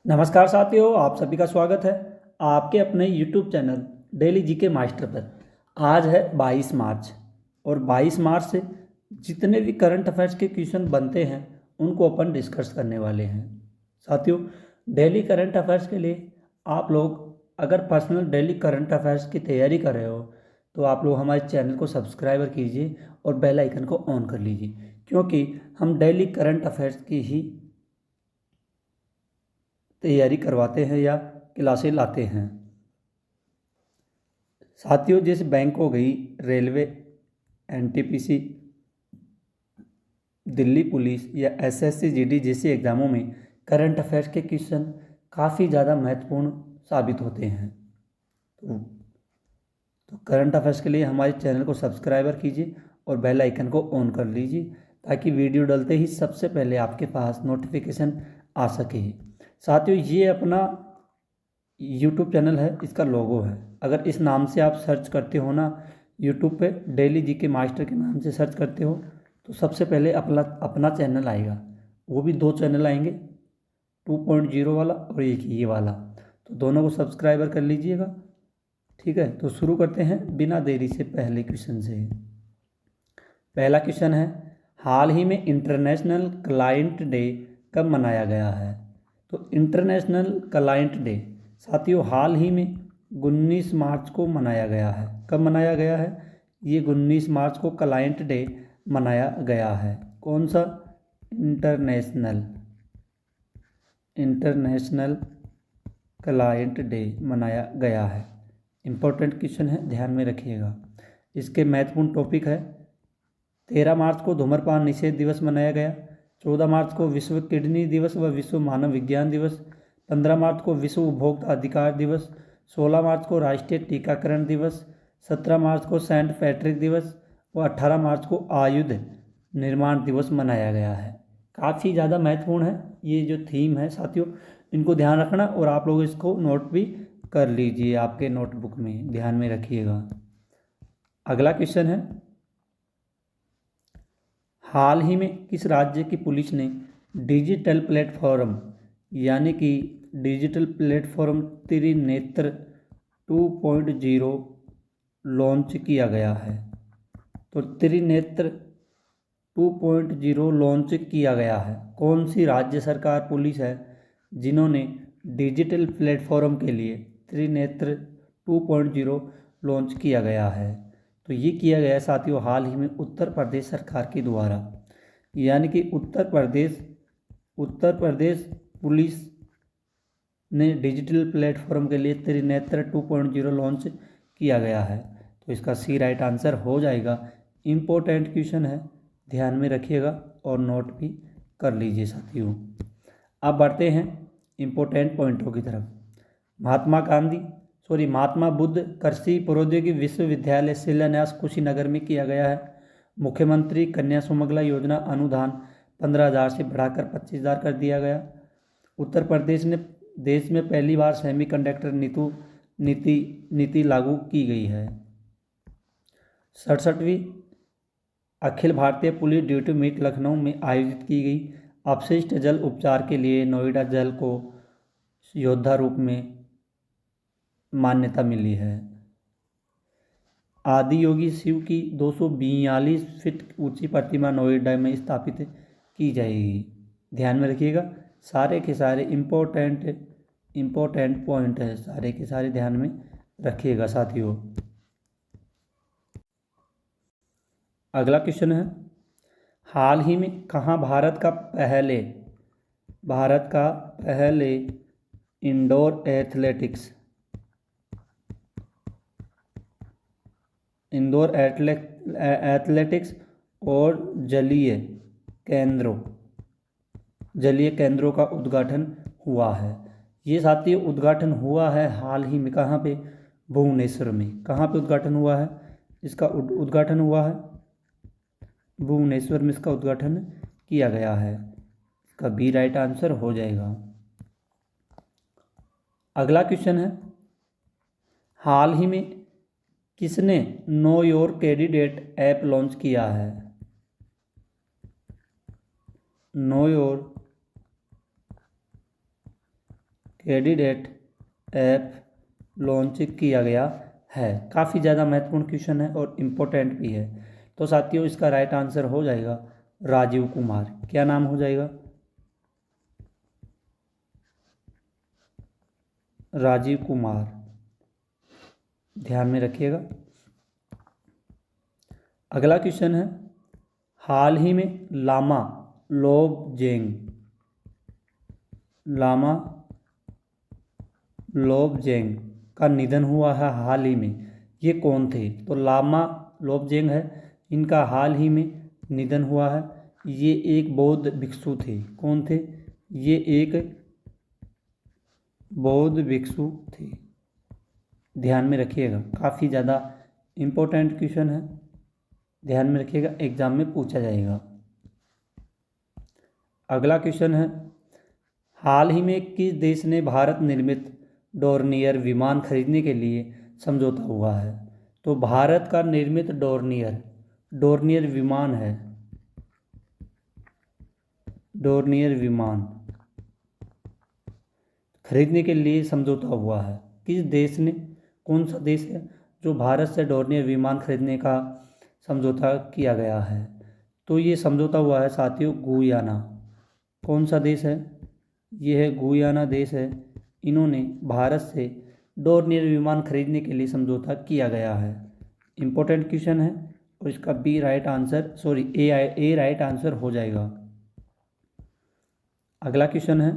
नमस्कार साथियों, आप सभी का स्वागत है आपके अपने YouTube channel daily GK master पर। आज है 22 मार्च और 22 मार्च से जितने भी करंट अफेयर्स के क्वेश्चन बनते हैं उनको अपन डिस्कस करने वाले हैं। साथियों, डेली करंट अफेयर्स के लिए आप लोग अगर पर्सनल डेली करंट अफेयर्स की तैयारी कर रहे हो तो आप लोग हमारे चैनल को सब्सक्राइबर कीजिए और बेल आइकन को ऑन कर लीजिए, क्योंकि हम डेली करंट अफेयर्स की ही तैयारी करवाते हैं या क्लासें लाते हैं। साथियों, जैसे बैंक हो गई, रेलवे, एनटीपीसी, दिल्ली पुलिस या एसएससी जीडी जैसे एग्ज़ामों में करंट अफेयर्स के क्वेश्चन काफ़ी ज़्यादा महत्वपूर्ण साबित होते हैं। तो करंट अफेयर्स के लिए हमारे चैनल को सब्सक्राइबर कीजिए और बेल आइकन को ऑन कर लीजिए ताकि वीडियो डलते ही सबसे पहले आपके पास नोटिफिकेशन आ सके। साथियों, ये अपना यूट्यूब चैनल है, इसका लोगो है। अगर इस नाम से आप सर्च करते हो ना यूट्यूब पे, डेली जीके मास्टर के नाम से सर्च करते हो तो सबसे पहले अपना अपना चैनल आएगा। वो भी दो चैनल आएंगे, 2.0 वाला और एक ये वाला। तो दोनों को सब्सक्राइबर कर लीजिएगा। ठीक है, तो शुरू करते हैं बिना देरी से पहले क्वेश्चन से। पहला क्वेश्चन है, हाल ही में इंटरनेशनल क्लाइंट डे कब मनाया गया है? तो इंटरनेशनल क्लाइंट डे साथियों हाल ही में 19 मार्च को मनाया गया है। कब मनाया गया है? ये 19 मार्च को क्लाइंट डे मनाया गया है। कौन सा? इंटरनेशनल इंटरनेशनल क्लाइंट डे मनाया गया है। इम्पोर्टेंट क्वेश्चन है, ध्यान में रखिएगा। इसके महत्वपूर्ण टॉपिक है, 13 मार्च को धूम्रपान निषेध दिवस मनाया गया। 14 मार्च को विश्व किडनी दिवस व विश्व मानव विज्ञान दिवस। 15 मार्च को विश्व उपभोक्ता अधिकार दिवस। 16 मार्च को राष्ट्रीय टीकाकरण दिवस। 17 मार्च को सेंट पैट्रिक दिवस व 18 मार्च को आयुध निर्माण दिवस मनाया गया है। काफ़ी ज़्यादा महत्वपूर्ण है ये जो थीम है साथियों, इनको ध्यान रखना और आप लोग इसको नोट भी कर लीजिए, आपके नोटबुक में ध्यान में रखिएगा। अगला क्वेश्चन है, हाल ही में किस राज्य की पुलिस ने डिजिटल प्लेटफॉर्म यानी कि डिजिटल प्लेटफॉर्म त्रिनेत्र 2.0 लॉन्च किया गया है? तो त्रिनेत्र 2.0 लॉन्च किया गया है। कौन सी राज्य सरकार पुलिस है जिन्होंने डिजिटल प्लेटफॉर्म के लिए त्रिनेत्र 2.0 लॉन्च किया गया है? तो ये किया गया साथियों हाल ही में उत्तर प्रदेश सरकार के द्वारा, यानी कि उत्तर प्रदेश पुलिस ने डिजिटल प्लेटफॉर्म के लिए त्रिनेत्र 2.0 लॉन्च किया गया है। तो इसका सी राइट आंसर हो जाएगा। इम्पोर्टेंट क्वेश्चन है, ध्यान में रखिएगा और नोट भी कर लीजिए साथियों। अब बढ़ते हैं इम्पोर्टेंट पॉइंटों की तरफ। महात्मा बुद्ध कृषि प्रौद्योगिकी विश्वविद्यालय शिलान्यास कुशीनगर में किया गया है। मुख्यमंत्री कन्या सुमंगला योजना अनुदान 15,000 से बढ़ाकर 25,000 कर दिया गया। उत्तर प्रदेश ने देश में पहली बार सेमीकंडक्टर नीति लागू की गई है। 67वीं Akhil Bharatiya police duty meet Lucknow में आयोजित की गई। अपशिष्ट जल उपचार के लिए नोएडा जल को योद्धा रूप में मान्यता मिली है। आदि योगी शिव की 242 फीट ऊंची प्रतिमा नोएडा में स्थापित की जाएगी। ध्यान में रखिएगा, सारे के सारे इम्पोर्टेंट पॉइंट है, सारे के सारे ध्यान में रखिएगा साथियों। अगला क्वेश्चन है, हाल ही में कहाँ भारत का पहले इंडोर एथलेटिक्स और जलीय केंद्रों का उद्घाटन हुआ है? ये साथियों उद्घाटन हुआ है हाल ही में। कहाँ पे? भुवनेश्वर में। कहाँ पे उद्घाटन हुआ है? इसका उद्घाटन हुआ है भुवनेश्वर में, इसका उद्घाटन किया गया है। इसका बी राइट आंसर हो जाएगा। अगला क्वेश्चन है, हाल ही में किसने know your candidate app launch किया है? Know your candidate app launch किया गया है। काफ़ी ज़्यादा महत्वपूर्ण क्वेश्चन है और इम्पोर्टेंट भी है। तो साथियों इसका राइट आंसर हो जाएगा राजीव कुमार। क्या नाम हो जाएगा? राजीव कुमार, ध्यान में रखिएगा। अगला क्वेश्चन है, हाल ही में लामा लोबजेंग का निधन हुआ है हाल ही में। ये कौन थे? तो लामा लोबजेंग है, इनका हाल ही में निधन हुआ है। ये एक बौद्ध भिक्षु थे। कौन थे? ये एक बौद्ध भिक्षु थे। ध्यान में रखिएगा, काफ़ी ज़्यादा इम्पोर्टेंट क्वेश्चन है, ध्यान में रखिएगा, एग्जाम में पूछा जाएगा। अगला क्वेश्चन है, हाल ही में किस देश ने भारत निर्मित डोर्नियर विमान खरीदने के लिए समझौता हुआ है? तो भारत का निर्मित डोर्नियर विमान है, डोर्नियर विमान खरीदने के लिए समझौता हुआ है। किस देश ने, कौन सा देश है जो भारत से डोर्नियर विमान खरीदने का समझौता किया गया है? तो ये समझौता हुआ है साथियों गुयाना। कौन सा देश है? ये है गुयाना देश है। इन्होंने भारत से डोर्नियर विमान खरीदने के लिए समझौता किया गया है। इम्पोर्टेंट क्वेश्चन है और इसका बी राइट आंसर, सॉरी ए राइट आंसर हो जाएगा। अगला क्वेश्चन है,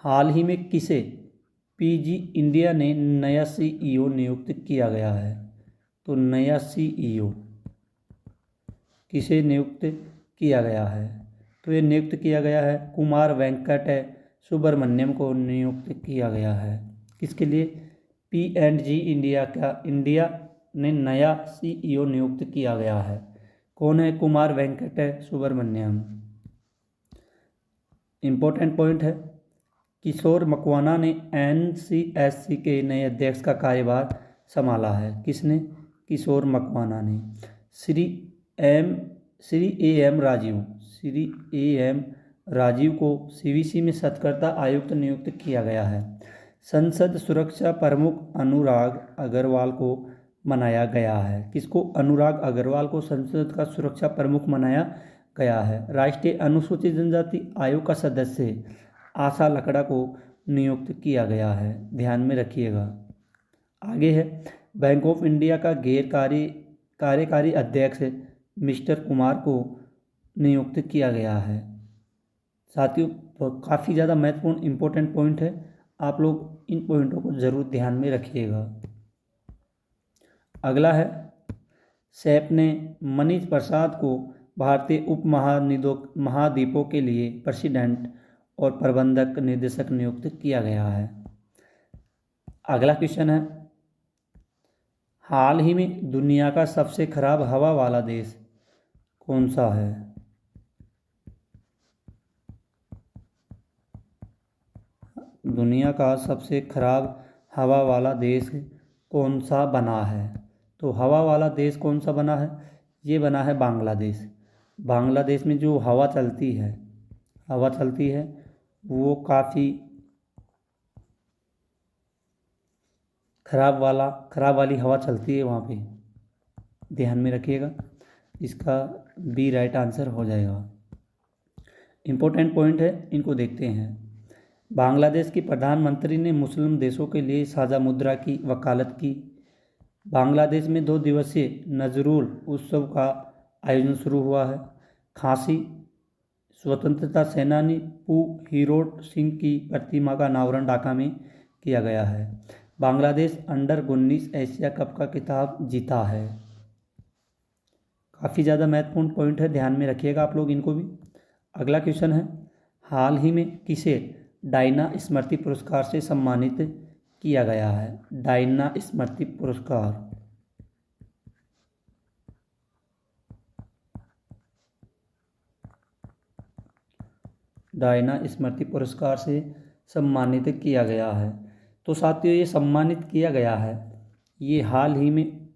हाल ही में किसे पीजी इंडिया ने नया सीईओ नियुक्त किया गया है? तो नया सीईओ किसे नियुक्त किया गया है? तो ये नियुक्त किया गया है कुमार वेंकट सुब्रमण्यम को नियुक्त किया गया है। किसके लिए? P&G इंडिया ने नया सीईओ नियुक्त किया गया है। कौन है? कुमार वेंकट सुब्रमण्यम। इम्पोर्टेंट पॉइंट है, किशोर मकवाना ने NCSC के नए अध्यक्ष का कार्यभार संभाला है। किसने? किशोर मकवाना ने। श्री ए एम राजीव को CVC में सतर्कता आयुक्त नियुक्त किया गया है। संसद सुरक्षा प्रमुख अनुराग अग्रवाल को बनाया गया है। किसको? अनुराग अग्रवाल को संसद का सुरक्षा प्रमुख बनाया गया है। राष्ट्रीय अनुसूचित जनजाति आयोग का सदस्य आशा लकड़ा को नियुक्त किया गया है। ध्यान में रखिएगा। आगे है, बैंक ऑफ इंडिया का कार्यकारी अध्यक्ष मिस्टर कुमार को नियुक्त किया गया है। साथियों काफ़ी ज़्यादा महत्वपूर्ण इंपॉर्टेंट पॉइंट है, आप लोग इन पॉइंटों को ज़रूर ध्यान में रखिएगा। अगला है, सैप ने मनीष प्रसाद को भारतीय उप महाद्वीपों के लिए प्रेसिडेंट और प्रबंधक निदेशक नियुक्त किया गया है। अगला क्वेश्चन है, हाल ही में दुनिया का सबसे खराब हवा वाला देश कौन सा है? दुनिया का सबसे खराब हवा वाला देश कौन सा बना है? तो हवा वाला देश कौन सा बना है? ये बना है बांग्लादेश। बांग्लादेश में जो हवा चलती है वो काफ़ी खराब वाली हवा चलती है वहाँ पे। ध्यान में रखिएगा, इसका बी राइट आंसर हो जाएगा। इम्पोर्टेंट पॉइंट है, इनको देखते हैं। बांग्लादेश की प्रधानमंत्री ने मुस्लिम देशों के लिए साझा मुद्रा की वकालत की। बांग्लादेश में 2 दिवसीय नजरुल उत्सव का आयोजन शुरू हुआ है। खासी स्वतंत्रता सेनानी पू हीरोड सिंह की प्रतिमा का अनावरण ढाका में किया गया है। बांग्लादेश अंडर-19 एशिया कप का खिताब जीता है। काफ़ी ज़्यादा महत्वपूर्ण पॉइंट है, ध्यान में रखिएगा आप लोग इनको भी। अगला क्वेश्चन है, हाल ही में किसे डायना स्मृति पुरस्कार से सम्मानित किया गया है? डायना स्मृति पुरस्कार। डायना स्मृति पुरस्कार से सम्मानित किया गया है। तो साथियों ये सम्मानित किया गया है, ये हाल ही में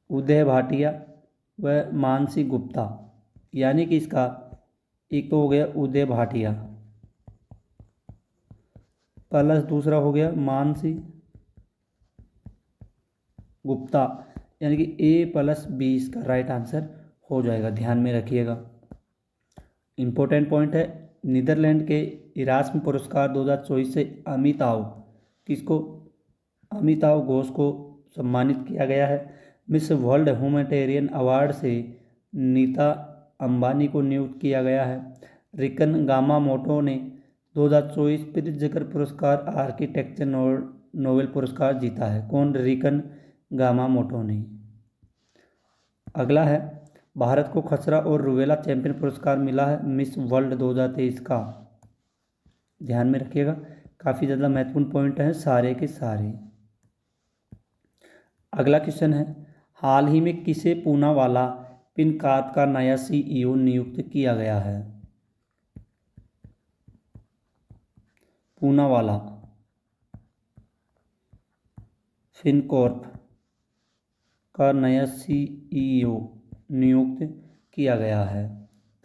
उदय भाटिया व मानसी गुप्ता, यानी कि इसका एक तो हो गया उदय भाटिया प्लस दूसरा हो गया मानसी गुप्ता, यानी कि A+B इसका राइट आंसर हो जाएगा, ध्यान में रखिएगा। इम्पोर्टेंट पॉइंट है, नीदरलैंड के इरास्म पुरस्कार 2024 से अमिताव घोष को सम्मानित किया गया है। मिस वर्ल्ड ह्यूमैनिटेरियन अवार्ड से नीता अंबानी को नियुक्त किया गया है। रिकन गामामोटो ने 2024 प्रित्जकर पुरस्कार आर्किटेक्चर नोबेल पुरस्कार जीता है। कौन? रिकन गामामोटो ने। अगला है, भारत को खसरा और रूबेला चैंपियन पुरस्कार मिला है मिस वर्ल्ड 2023 का, ध्यान में रखिएगा। काफ़ी ज़्यादा महत्वपूर्ण पॉइंट है सारे के सारे। अगला क्वेश्चन है, हाल ही में किसे पूनावाला फिनकॉर्प का नया CEO नियुक्त किया गया है? पूनावाला फिनकॉर्प का नया CEO नियुक्त किया गया है।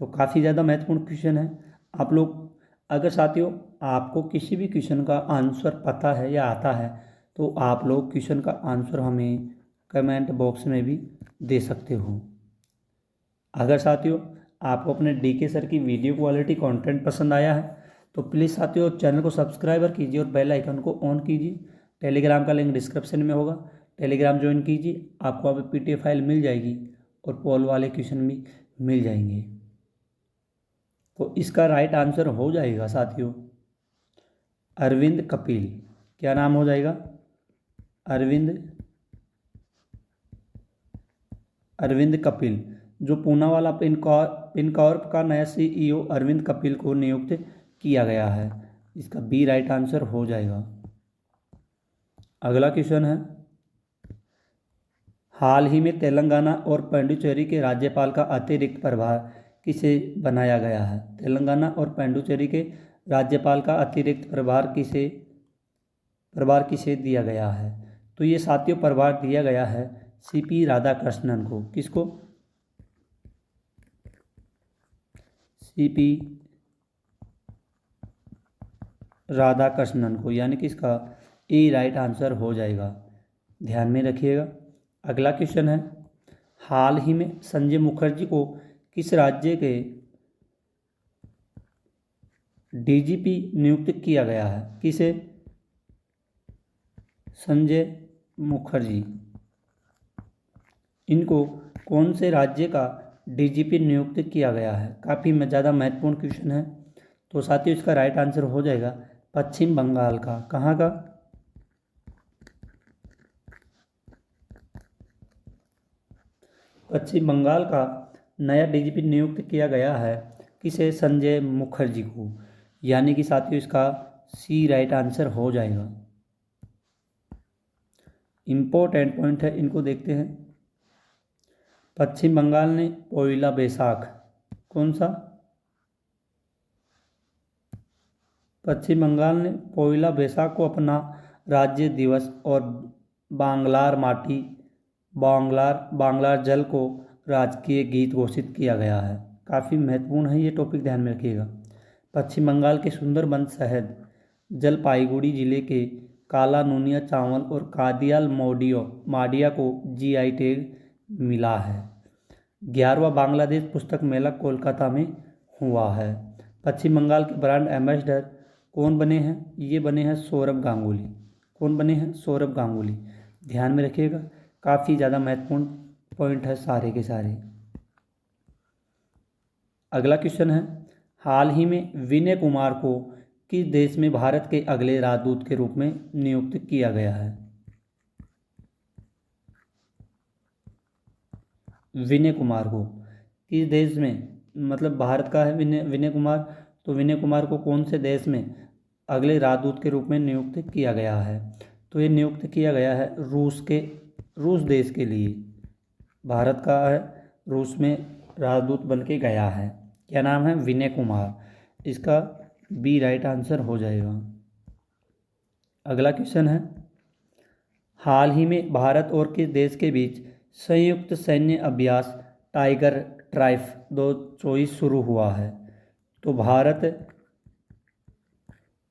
तो काफ़ी ज़्यादा महत्वपूर्ण क्वेश्चन है। आप लोग अगर साथियों आपको किसी भी क्वेश्चन का आंसर पता है या आता है तो आप लोग क्वेश्चन का आंसर हमें कमेंट बॉक्स में भी दे सकते हो। अगर साथियों आपको अपने DK सर की वीडियो क्वालिटी कंटेंट पसंद आया है तो प्लीज़ साथियों चैनल को सब्सक्राइब कीजिए और बेल आइकन को ऑन कीजिए। टेलीग्राम का लिंक डिस्क्रिप्शन में होगा, टेलीग्राम ज्वाइन कीजिए, आपको वहाँ पे PDF फाइल मिल जाएगी और पोल वाले क्वेश्चन भी मिल जाएंगे। तो इसका राइट आंसर हो जाएगा साथियों अरविंद कपिल। क्या नाम हो जाएगा? अरविंद कपिल। जो पूनावाला फिनकॉर्प का नया CEO अरविंद कपिल को नियुक्त किया गया है, इसका B राइट आंसर हो जाएगा। अगला क्वेश्चन है, हाल ही में तेलंगाना और पुडुचेरी के राज्यपाल का अतिरिक्त प्रभार किसे बनाया गया है? तेलंगाना और पुडुचेरी के राज्यपाल का अतिरिक्त प्रभार किसे दिया गया है? तो ये साथियों प्रभार दिया गया है CP राधाकृष्णन को। किसको? CP राधाकृष्णन को, यानी कि इसका A राइट आंसर हो जाएगा, ध्यान में रखिएगा। अगला क्वेश्चन है, हाल ही में संजय मुखर्जी को किस राज्य के DGP नियुक्त किया गया है? किसे? संजय मुखर्जी, इनको कौन से राज्य का DGP नियुक्त किया गया है? काफ़ी ज़्यादा महत्वपूर्ण क्वेश्चन है। तो साथियों इसका राइट आंसर हो जाएगा पश्चिम बंगाल का। कहाँ का? पश्चिम बंगाल का नया DGP नियुक्त किया गया है। किसे? संजय मुखर्जी को, यानी कि साथियों इसका C राइट आंसर हो जाएगा। इम्पोर्टेंट पॉइंट है, इनको देखते हैं। पश्चिम बंगाल ने पोइला बैसाख, कौन सा? पश्चिम बंगाल ने पोइला बैसाख को अपना राज्य दिवस और बांग्लार जल को राजकीय गीत घोषित किया गया है। काफ़ी महत्वपूर्ण है ये टॉपिक, ध्यान में रखिएगा। पश्चिम बंगाल के सुंदरबन शहर जलपाईगुड़ी जिले के काला नूनिया चावल और कादियाल माडिया को GI टैग मिला है। 11वां बांग्लादेश पुस्तक मेला कोलकाता में हुआ है। पश्चिम बंगाल के ब्रांड एम्बेसडर कौन बने हैं? ये बने हैं सौरभ गांगुली। कौन बने हैं? सौरभ गांगुली, ध्यान में रखिएगा। काफ़ी ज़्यादा महत्वपूर्ण पॉइंट है सारे के सारे। अगला क्वेश्चन है, हाल ही में विनय कुमार को किस देश में भारत के अगले राजदूत के रूप में नियुक्त किया गया है? विनय कुमार को किस देश में, मतलब भारत का है विनय कुमार, तो विनय कुमार को कौन से देश में अगले राजदूत के रूप में नियुक्त किया गया है? तो ये नियुक्त किया गया है रूस देश के लिए। भारत का है, रूस में राजदूत बन के गया है। क्या नाम है? विनय कुमार। इसका B राइट आंसर हो जाएगा। अगला क्वेश्चन है, हाल ही में भारत और किस देश के बीच संयुक्त सैन्य अभ्यास टाइगर ट्राइफ 2024 शुरू हुआ है? तो भारत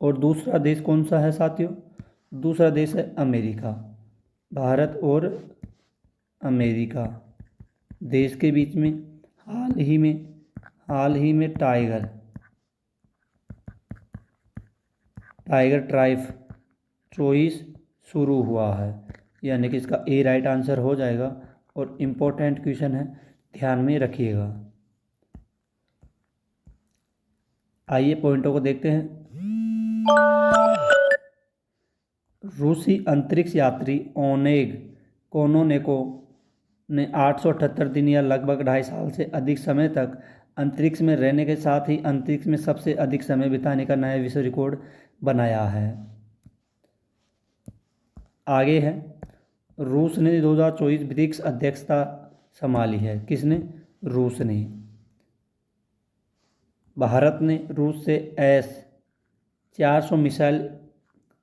और दूसरा देश कौन सा है साथियों? दूसरा देश है अमेरिका। भारत और अमेरिका देश के बीच में हाल ही में टाइगर ट्राइब चॉइस शुरू हुआ है, यानी कि इसका ए राइट आंसर हो जाएगा। और इम्पोर्टेंट क्वेश्चन है, ध्यान में रखिएगा। आइए पॉइंटों को देखते हैं। रूसी अंतरिक्ष यात्री ओनेग कोनोनेको ने 878 दिन या लगभग 2.5 साल से अधिक समय तक अंतरिक्ष में रहने के साथ ही अंतरिक्ष में सबसे अधिक समय बिताने का नया विश्व रिकॉर्ड बनाया है। आगे है, रूस ने 2024 ब्रिक्स अध्यक्षता संभाली है। किसने? रूस ने। भारत ने रूस से S-400 मिसाइल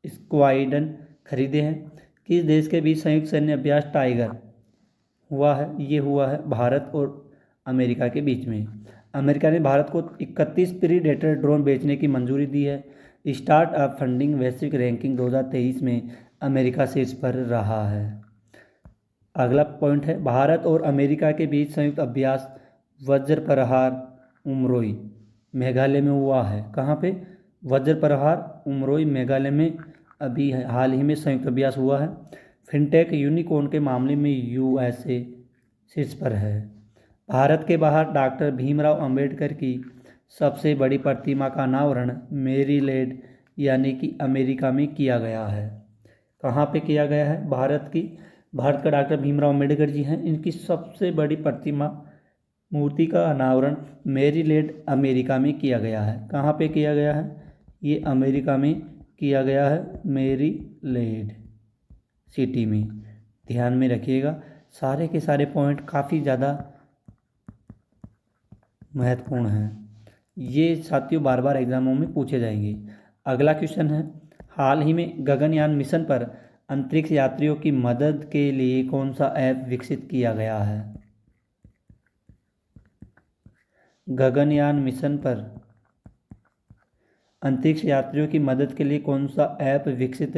स्क्वाड्रन खरीदे हैं। किस देश के बीच संयुक्त सैन्य अभ्यास टाइगर हुआ है? ये हुआ है भारत और अमेरिका के बीच में। अमेरिका ने भारत को 31 प्रीडेटर ड्रोन बेचने की मंजूरी दी है। स्टार्टअप फंडिंग वैश्विक रैंकिंग 2023 में अमेरिका शीर्ष पर रहा है। अगला पॉइंट है, भारत और अमेरिका के बीच संयुक्त अभ्यास वज्र प्रहार उमरोई मेघालय में हुआ है। कहाँ पे? वज्र प्रहार उमरोई मेघालय में अभी हाल ही में संयुक्त अभ्यास हुआ है। फिनटेक यूनिकॉर्न के मामले में USA शीर्ष पर है। भारत के बाहर डॉक्टर भीमराव अंबेडकर की सबसे बड़ी प्रतिमा का अनावरण मेरीलैंड यानी कि अमेरिका में किया गया है। कहाँ पे किया गया है? भारत का डॉक्टर भीमराव अंबेडकर जी हैं, इनकी सबसे बड़ी प्रतिमा मूर्ति का अनावरण मेरीलैंड अमेरिका में किया गया है। कहाँ पे किया गया है? ये अमेरिका में किया गया है, मेरीलैंड सिटी में। ध्यान में रखिएगा, सारे के सारे पॉइंट काफ़ी ज़्यादा महत्वपूर्ण हैं। ये साथियों बार बार एग्जामों में पूछे जाएंगे। अगला क्वेश्चन है, हाल ही में गगनयान मिशन पर अंतरिक्ष यात्रियों की मदद के लिए कौन सा ऐप विकसित किया गया है? गगनयान मिशन पर अंतरिक्ष यात्रियों की मदद के लिए कौन सा ऐप विकसित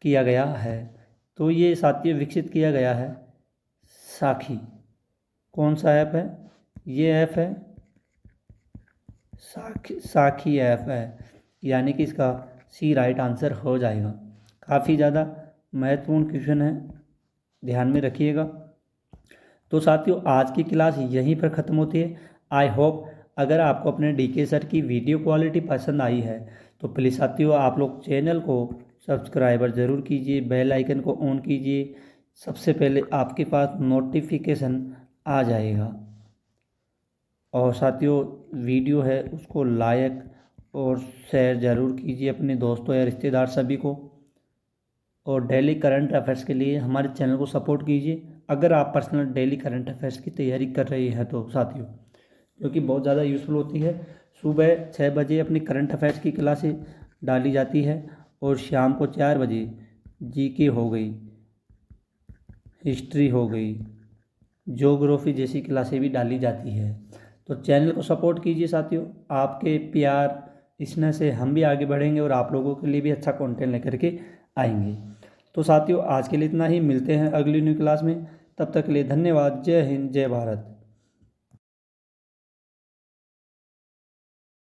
किया गया है? तो ये साथियों विकसित किया गया है साखी। कौन सा ऐप है? ये ऐप है साखी ऐप है, यानी कि इसका सी राइट आंसर हो जाएगा। काफ़ी ज़्यादा महत्वपूर्ण क्वेश्चन है, ध्यान में रखिएगा। तो साथियों आज की क्लास यहीं पर ख़त्म होती है। आई होप अगर आपको अपने DK सर की वीडियो क्वालिटी पसंद आई है तो प्लीज़ साथियों आप लोग चैनल को सब्सक्राइबर ज़रूर कीजिए, बेल आइकन को ऑन कीजिए, सबसे पहले आपके पास नोटिफिकेशन आ जाएगा। और साथियों वीडियो है उसको लाइक और शेयर ज़रूर कीजिए अपने दोस्तों या रिश्तेदार सभी को। और डेली करंट अफेयर्स के लिए हमारे चैनल को सपोर्ट कीजिए। अगर आप पर्सनल डेली करंट अफेयर्स की तैयारी कर रहे हैं तो साथियों, जो कि बहुत ज़्यादा यूज़फुल होती है। सुबह 6 बजे अपनी करंट अफेयर्स की क्लासें डाली जाती है और शाम को 4 बजे GK हो गई, हिस्ट्री हो गई, ज्योग्राफी जैसी क्लासें भी डाली जाती है। तो चैनल को सपोर्ट कीजिए साथियों, आपके प्यार स्नेह से हम भी आगे बढ़ेंगे और आप लोगों के लिए भी अच्छा कंटेंट लेकर के आएंगे। तो साथियों आज के लिए इतना ही, मिलते हैं अगली न्यू क्लास में। तब तक के लिए धन्यवाद। जय हिंद, जय भारत।